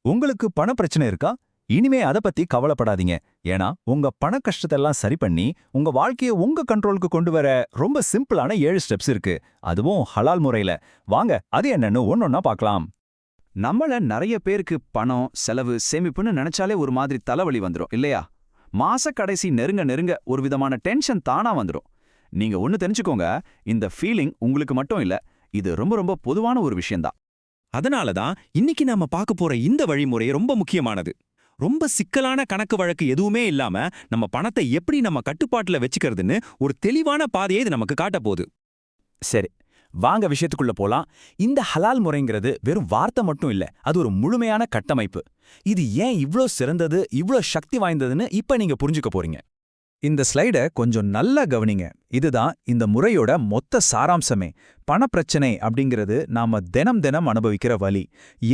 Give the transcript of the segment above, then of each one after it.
உங்களுக்கு பண பிரச்சனை இருக்கா? இனிமே அத பத்தி கவலைப்படாதீங்க. ஏன்னா உங்க பண கஷ்டத்தெல்லாம் சரி பண்ணி உங்க வாழ்க்கைய உங்க கண்ட்ரோலுக்கு கொண்டு வர ரொம்ப சிம்பிளான 7 ஸ்டெப்ஸ் இருக்கு. அதுவும் ஹலால் முறையில. வாங்க அது என்னன்னு ஒன்னொன்னா பார்க்கலாம். நம்மள நெறைய பேருக்கு பணம், செலவு, சேமிப்புன்னு நெனச்சாலே ஒரு மாதிரி தலைவலி வந்துரும் இல்லையா? மாச கடைசி நெருங்க நெருங்க ஒரு விதமான டென்ஷன் தானா வந்துரும். நீங்க ஒண்ணு தெரிஞ்சுக்கோங்க, இந்த ஃபீலிங் உங்களுக்கு மட்டும் இல்ல. இது ரொம்ப ரொம்ப பொதுவான ஒரு விஷயம்தான். அதனால தான் இன்னைக்கு நாம பார்க்க போற இந்த வழிமுறை ரொம்ப முக்கியமானது. ரொம்ப சிக்கலான கணக்கு வழக்கு எதுவுமே இல்லாம நம்ம பணத்தை எப்படி நம்ம கட்டுப்பாட்டுல வச்சுக்கிறதுன்னு ஒரு தெளிவான பாதையை இது நமக்கு காட்டப் போகுது. சரி, வாங்க விஷயத்துக்குள்ள போலாம். இந்த ஹலால் முறைங்கிறது வெறும் வார்த்தை மட்டும் இல்ல, அது ஒரு முழுமையான கட்டமைப்பு. இது ஏன் இவ்ளோ சிறந்தது, இவ்ளோ சக்தி வாய்ந்ததுன்னு இப்ப நீங்க புரிஞ்சுக்க போறீங்க. இந்த ஸ்லைட கொஞ்சம் நல்லா கவனிங்க. இதுதான் இந்த முறையோட மொத்த சாராம்சமே. பணப்பிரச்சனை அப்படிங்கிறது நாம தினம் தினம் அனுபவிக்கிற வலி.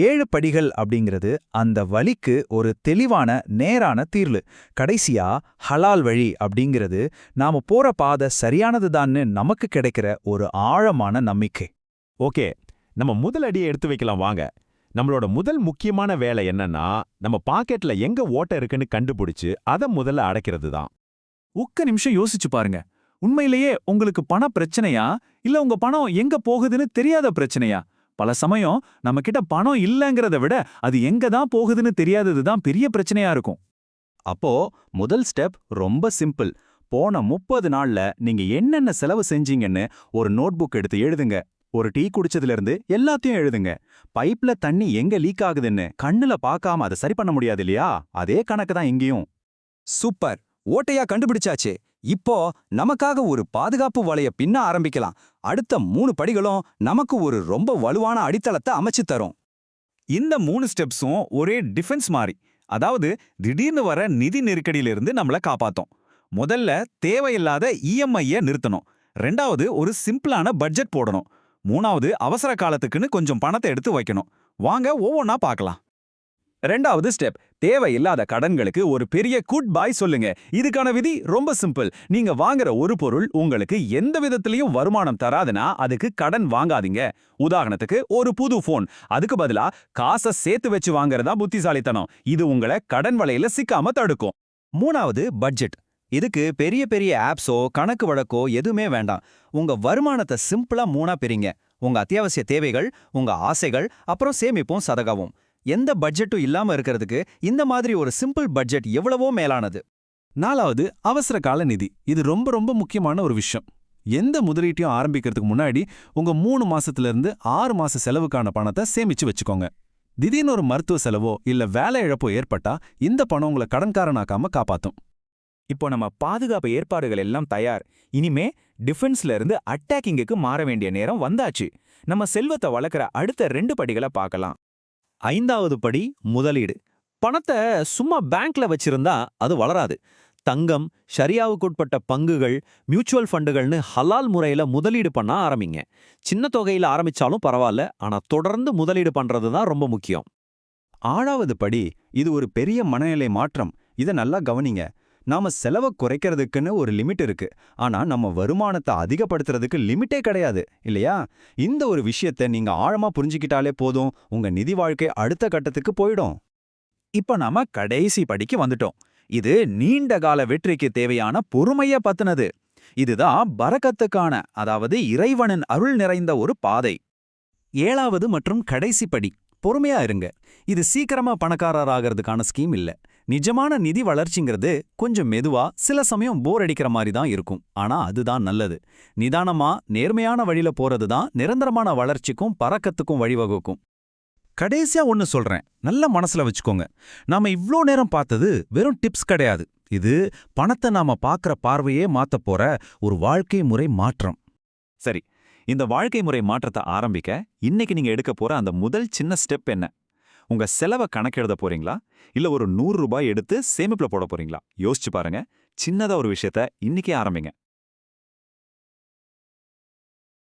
7 படிகள் அப்படிங்கிறது அந்த வலிக்கு ஒரு தெளிவான நேரான தீர்வு. கடைசியா ஹலால் வழி அப்படிங்கிறது நாம போற பாதை சரியானதுதான்னு நமக்கு கிடைக்கிற ஒரு ஆழமான நம்பிக்கை. ஓகே, நம்ம முதல் அடியை எடுத்து வைக்கலாம் வாங்க. நம்மளோட முதல் முக்கியமான வேலை என்னன்னா, நம்ம பாக்கெட்ல எங்க ஓட்டை இருக்குன்னு கண்டுபிடிச்சு அதை முதல்ல அடைக்கிறது தான். ஒக்க நிமிஷம் யோசிச்சு பாருங்க. உண்மையிலேயே உங்களுக்கு பண பிரச்சனையா, இல்ல உங்க பணம் எங்க போகுதுன்னு தெரியாத பிரச்சனையா? பல சமயம் நம்ம கிட்ட பணம் இல்லங்கறத விட அது எங்க தான் போகுதுன்னு தெரியாதது தான் பெரிய பிரச்சனையா இருக்கும். அப்போ முதல் ஸ்டெப் ரொம்ப சிம்பிள். போன 30 நாள்ல நீங்க என்னென்ன செலவு செஞ்சீங்கன்னு ஒரு நோட்புக் எடுத்து எழுதுங்க. ஒரு டீ குடிச்சதுல இருந்து எல்லாத்தையும் எழுதுங்க. பைப்ல தண்ணி எங்க லீக் ஆகுதுன்னு கண்ணுல பார்க்காம அதை சரி பண்ண முடியாது இல்லையா? அதே கணக்கு தான் இங்கேயும். சூப்பர், ஓட்டையா கண்டுபிடிச்சாச்சே. இப்போ நமக்காக ஒரு பாதுகாப்பு வலைய பின்ன ஆரம்பிக்கலாம். அடுத்த 3 படிகளும் நமக்கு ஒரு ரொம்ப வலுவான அடித்தளத்தை அமைச்சு தரும். இந்த 3 ஸ்டெப்ஸும் ஒரே டிஃபென்ஸ் மாதிரி. அதாவது திடீர்னு வர நிதி நெருக்கடியிலிருந்து நம்மள காப்பாத்தும். முதல்ல தேவையில்லாத இஎம்ஐய நிறுத்தணும். 2வது ஒரு சிம்பிளான பட்ஜெட் போடணும். 3வது அவசர காலத்துக்குன்னு கொஞ்சம் பணத்தை எடுத்து வைக்கணும். வாங்க ஒவ்வொன்னா பார்க்கலாம். 2வது ஸ்டெப், தேவையில்லாத கடன்களுக்கு ஒரு பெரிய குட் பை சொல்லுங்க. இதுக்கான விதி ரொம்ப சிம்பிள். நீங்க வாங்குற ஒரு பொருள் உங்களுக்கு எந்த விதத்திலையும் வருமானம் தராதுன்னா அதுக்கு கடன் வாங்காதீங்க. உதாரணத்துக்கு ஒரு புது போன், அதுக்கு பதிலா காசை சேர்த்து வச்சு வாங்குறதா புத்திசாலித்தனம். இது உங்களை கடன் வலையில சிக்காம தடுக்கும். 3வது பட்ஜெட். இதுக்கு பெரிய பெரிய ஆப்ஸோ கணக்கு வழக்கோ எதுவுமே வேண்டாம். உங்க வருமானத்தை சிம்பிளா 3ஆ பிரிங்க. உங்க அத்தியாவசிய தேவைகள், உங்க ஆசைகள், அப்புறம் சேமிப்பும் சதகாவும். எந்த பட்ஜெட்டும் இல்லாம இருக்கிறதுக்கு இந்த மாதிரி ஒரு சிம்பிள் பட்ஜெட் எவ்வளவோ மேலானது. 4வது அவசர கால நிதி. இது ரொம்ப ரொம்ப முக்கியமான ஒரு விஷயம். எந்த முதலீட்டையும் ஆரம்பிக்கிறதுக்கு முன்னாடி உங்க 3 மாசத்துல இருந்து 6 மாச செலவுக்கான பணத்தை சேமிச்சு வச்சுக்கோங்க. திடீர்னு ஒரு மருத்துவ செலவோ இல்ல வேலை இழப்போ ஏற்பட்டா இந்த பணம் உங்களை கடன்காரனாக்காம காப்பாத்தும். இப்போ நம்ம பாதுகாப்பு ஏற்பாடுகள் எல்லாம் தயார். இனிமே டிஃபென்ஸ்ல இருந்து அட்டாக்கிங்குக்கு மாற வேண்டிய நேரம் வந்தாச்சு. நம்ம செல்வத்தை வளர்க்குற அடுத்த 2 படிகளை பார்க்கலாம். 5வது படி முதலீடு. பணத்தை சும்மா பேங்க்ல வச்சிருந்தா அது வளராது. தங்கம், ஷரியாவுக்குட்பட்ட பங்குகள், மியூச்சுவல் ஃபண்டுகள்னு ஹலால் முறையில முதலீடு பண்ண ஆரம்பிங்க. சின்ன தொகையில ஆரம்பிச்சாலும் பரவாயில்ல, ஆனா தொடர்ந்து முதலீடு பண்றது தான் ரொம்ப முக்கியம். 6வது படி, இது ஒரு பெரிய மனநிலை மாற்றம். இதை நல்லா கவனிங்க. நாம செலவை குறைக்கிறதுக்குன்னு ஒரு லிமிட் இருக்கு. ஆனா நம்ம வருமானத்தை அதிகப்படுத்துறதுக்கு லிமிட்டே கிடையாது இல்லையா? இந்த ஒரு விஷயத்தை நீங்க ஆழமா புரிஞ்சுக்கிட்டாலே போதும், உங்க நிதி வாழ்க்கை அடுத்த கட்டத்துக்கு போயிடும். இப்ப நாம கடைசி படிக்கு வந்துட்டோம். இது நீண்ட கால வெற்றிக்கு தேவையான பொறுமைய பத்தினது. இதுதான் பரக்கத்துக்கான, அதாவது இறைவனின் அருள் நிறைந்த ஒரு பாதை. 7வது மற்றும் கடைசி படி, பொறுமையா இருங்க. இது சீக்கிரமா பணக்காரராகிறதுக்கான ஸ்கீம் இல்ல. நிஜமான நிதி வளர்ச்சிங்கிறது கொஞ்சம் மெதுவா, சில சமயம் போர் அடிக்கிற மாதிரி தான் இருக்கும். ஆனா அதுதான் நல்லது. நிதானமா நேர்மையான வழியில போறது தான் நிரந்தரமான வளர்ச்சிக்கும் பரக்கத்துக்கும் வழிவகுக்கும். கடைசியா ஒன்னு சொல்றேன், நல்ல மனசுல வச்சுக்கோங்க. நாம இவ்ளோ நேரம் பார்த்தது வெறும் டிப்ஸ் கிடையாது. இது பணத்தை நாம பார்க்குற பார்வையே மாத்தப் போற ஒரு வாழ்க்கை முறை மாற்றம். சரி, இந்த வாழ்க்கை முறை மாற்றத்தை ஆரம்பிக்க இன்னைக்கு நீங்க எடுக்க போற அந்த முதல் சின்ன ஸ்டெப் என்ன? உங்க செலவை கணக்கெழுத போறீங்களா? இல்ல ஒரு 100 ரூபாய் எடுத்து சேமிப்புல போட போறீங்களா? யோசிச்சு பாருங்க. சின்னதா ஒரு விஷயத்த இன்னைக்கே ஆரம்பிங்க.